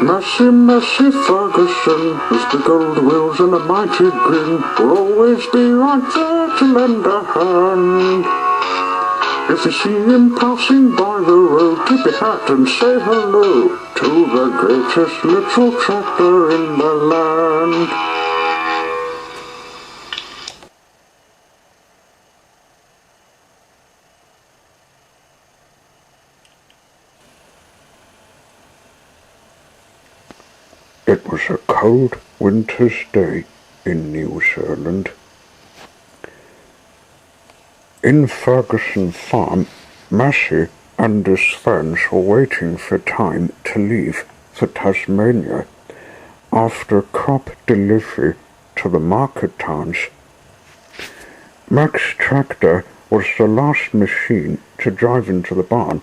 Massey Ferguson, with the gold wheels and a mighty grin, will always be right there to lend a hand. If you see him passing by the road, tip your hat and say hello to the greatest little tractor in the land. It was a cold winter's day in New Zealand. In Ferguson Farm, Massey and his friends were waiting for time to leave for Tasmania after crop delivery to the market towns. Mac's tractor was the last machine to drive into the barn.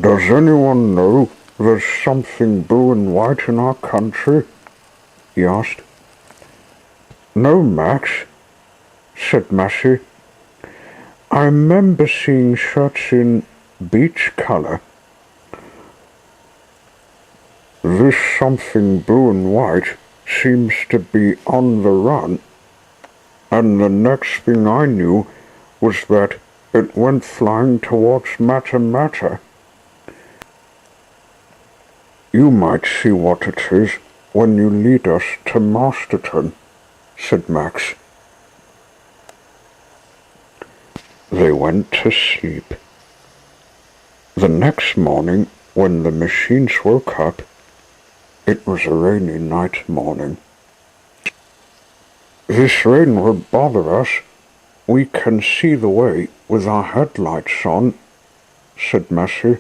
"Does anyone know there's something blue and white in our country?" he asked. "No, Max," said Massey. "I remember seeing shirts in beach colour. This something blue and white seems to be on the run, and the next thing I knew was that it went flying towards Matter. You might see what it is when you lead us to Masterton," said Max. They went to sleep. The next morning, when the machines woke up, it was a rainy night morning. "This rain will bother us. We can see the way with our headlights on," said Massey.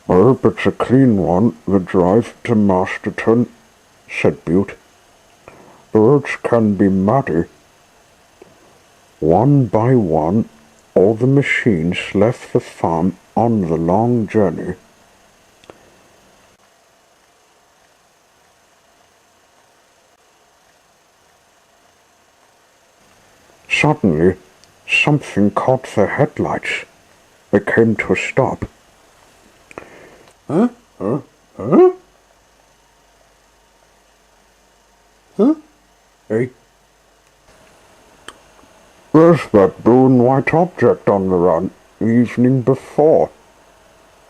"I hope it's a clean one, the drive to Masterton," said Butte. "The roads can be muddy." One by one, all the machines left the farm on the long journey. Suddenly, something caught their headlights. They came to a stop. Huh? Hey. "There's that blue and white object on the run the evening before,"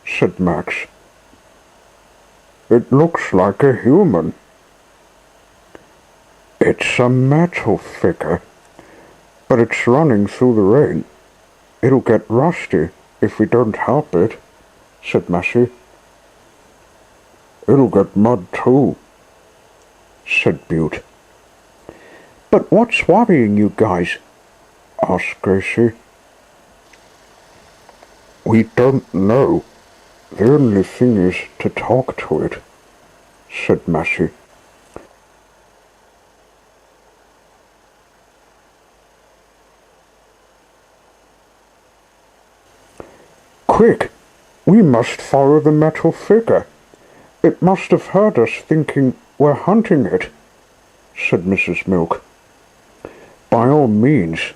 said Max. "It looks like a human." "It's a metal figure, but it's running through the rain. It'll get rusty if we don't help it," said Massey. "It'll get mud too," said Butte. "But what's worrying you guys?" asked Gracie. "We don't know. The only thing is to talk to it," said Massey. "Quick! We must follow the metal figure. It must have heard us thinking we're hunting it," said Mrs. Milk. "By all means.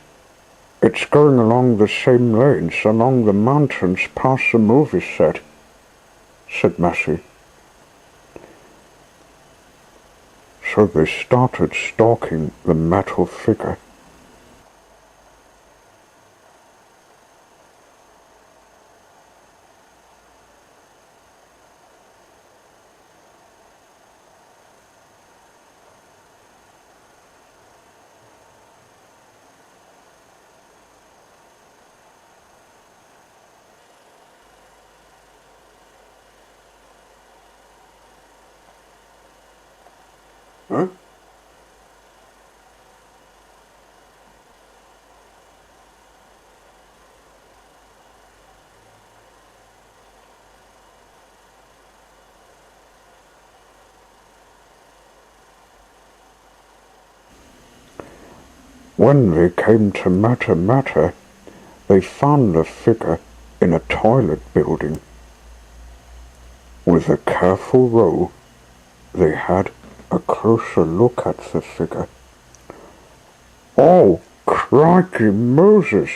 It's going along the same lanes along the mountains past the movie set," said Massey. So they started stalking the metal figure. Huh? When they came to Matter, they found the figure in a toilet building. With a careful row, they had a closer look at the figure. "Oh, crikey Moses,"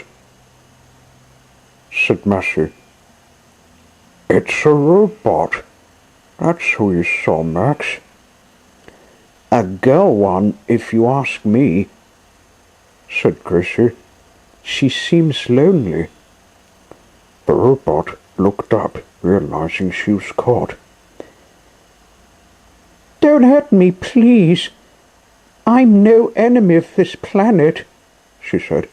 said Massey. It's a robot. That's who you saw, Max. A girl one, if you ask me, said Gracie. She seems lonely. The robot looked up, realizing she was caught. Don't hurt me, please. I'm no enemy of this planet, she said.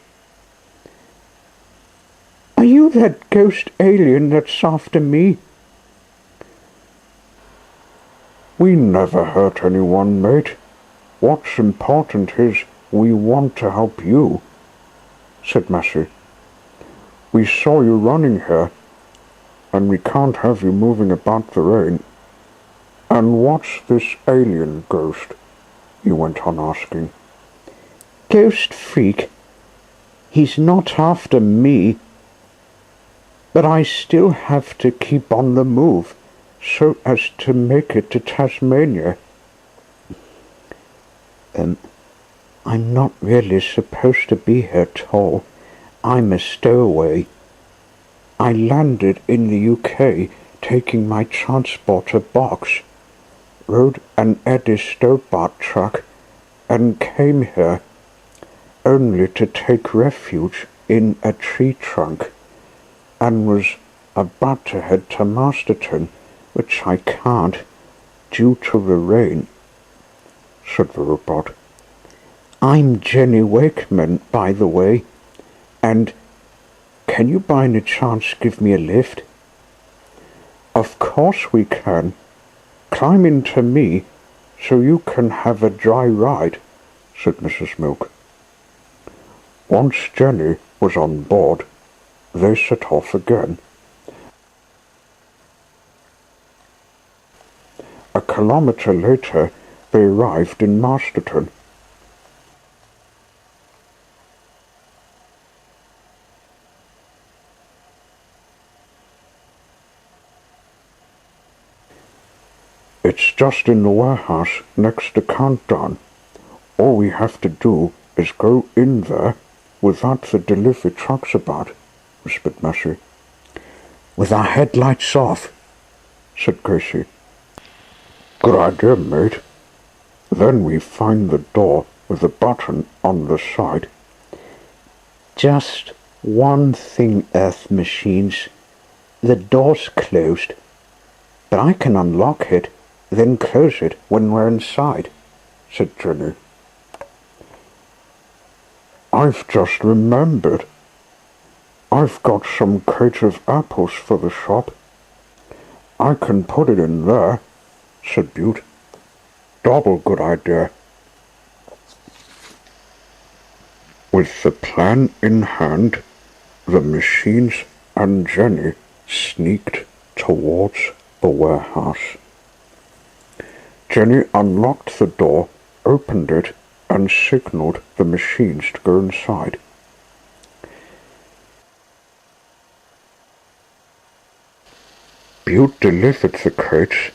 Are you that ghost alien that's after me? We never hurt anyone, mate. What's important is we want to help you, said Massey. We saw you running here, and we can't have you moving about the rain. And what's this alien ghost? He went on asking. Ghost freak. He's not after me, but I still have to keep on the move so as to make it to Tasmania. I'm not really supposed to be here at all. I'm a stowaway. I landed in the UK taking my transporter box, rode an Eddie Stobart truck, and came here only to take refuge in a tree trunk, and was about to head to Masterton, which I can't due to the rain, said the robot. I'm Jenny Wakeman, by the way, and can you by any chance give me a lift? Of course we can. Climb into me so you can have a dry ride, said Mrs. Milk. Once Jenny was on board, they set off again. A kilometre later, they arrived in Masterton. It's just in the warehouse next to Countdown. All we have to do is go in there without the delivery trucks about, whispered Massey. With our headlights off, said Gracie. Good idea, mate. Then we find the door with a button on the side. Just one thing, Earth machines. The door's closed, but I can unlock it, then close it when we're inside, said Jenny. I've just remembered. I've got some crates of apples for the shop. I can put it in there, said Butte. Double good idea. With the plan in hand, the machines and Jenny sneaked towards the warehouse. Jenny unlocked the door, opened it, and signalled the machines to go inside. Butte delivered the crates,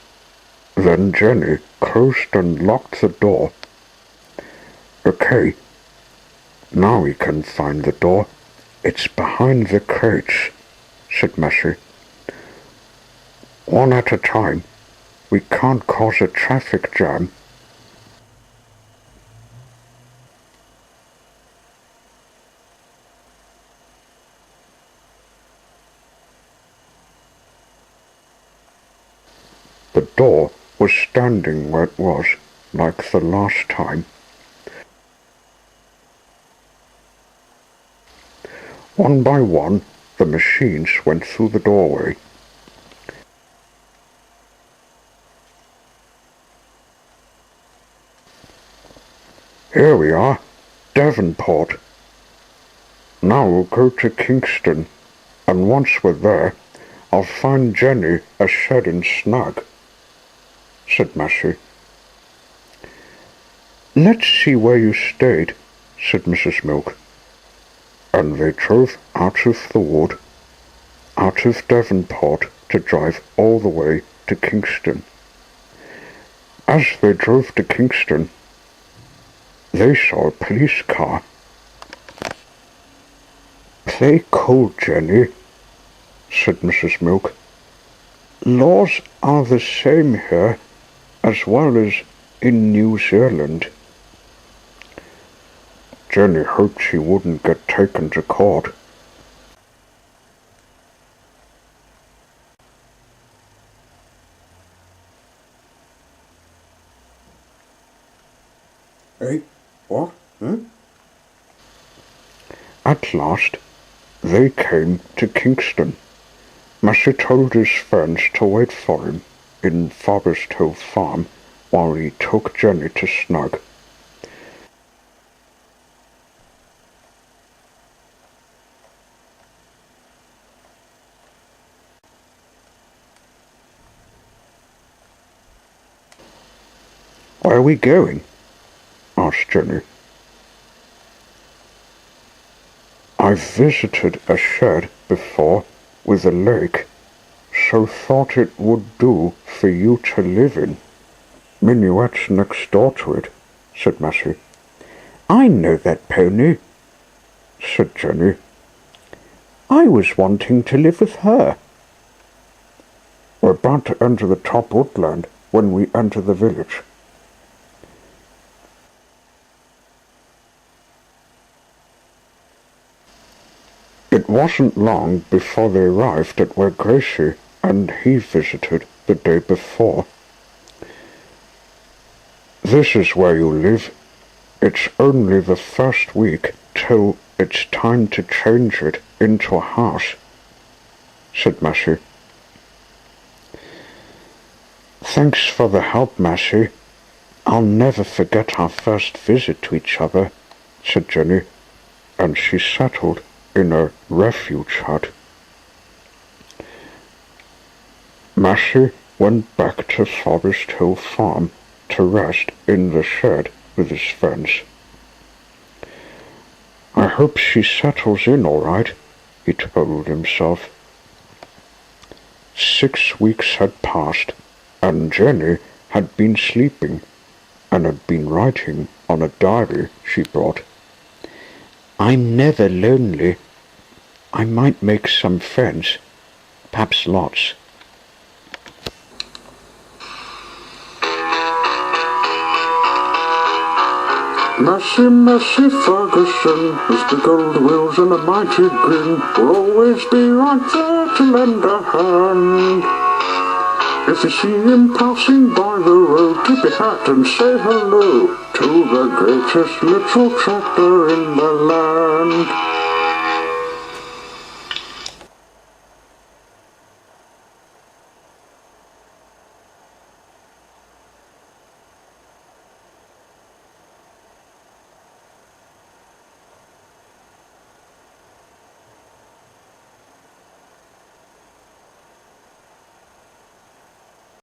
then Jenny closed and locked the door. Okay, now we can find the door. It's behind the crates, said Massey. One at a time. We can't cause a traffic jam. The door was standing where it was, like the last time. One by one, the machines went through the doorway. Here we are, Davenport. Now we'll go to Kingston, and once we're there, I'll find Jenny a shed in Snug, said Massey. Let's see where you stayed, said Mrs. Milk. And they drove out of the wood, out of Davenport, to drive all the way to Kingston. As they drove to Kingston, they saw a police car. Play cool, Jenny, said Mrs. Milk. Laws are the same here as well as in New Zealand. Jenny hoped she wouldn't get taken to court. Hey, what? At last, they came to Kingston. Massey told his friends to wait for him in Forest Hill Farm while he took Jenny to Snug. "Where are we going?" asked Jenny. "I've visited a shed before with a lake, so thought it would do for you to live in. Minuet's next door to it," said Massey. I know that pony, said Jenny. I was wanting to live with her. "We're about to enter the top woodland when we enter the village." It wasn't long before they arrived at where Gracie and he visited the day before. "This is where you live. It's only the first week till it's time to change it into a house," said Massey. "Thanks for the help, Massey. I'll never forget our first visit to each other," said Jenny, and she settled in a refuge hut. Massey went back to Forest Hill Farm to rest in the shed with his friends. "I hope she settles in all right," he told himself. 6 weeks had passed, and Jenny had been sleeping and had been writing on a diary she brought. I'm never lonely. I might make some friends, perhaps lots. Massey Ferguson, with the gold wheels and a mighty grin, will always be right there to lend a hand. If you see him passing by the road, tip your hat and say hello to the greatest little tractor in the land.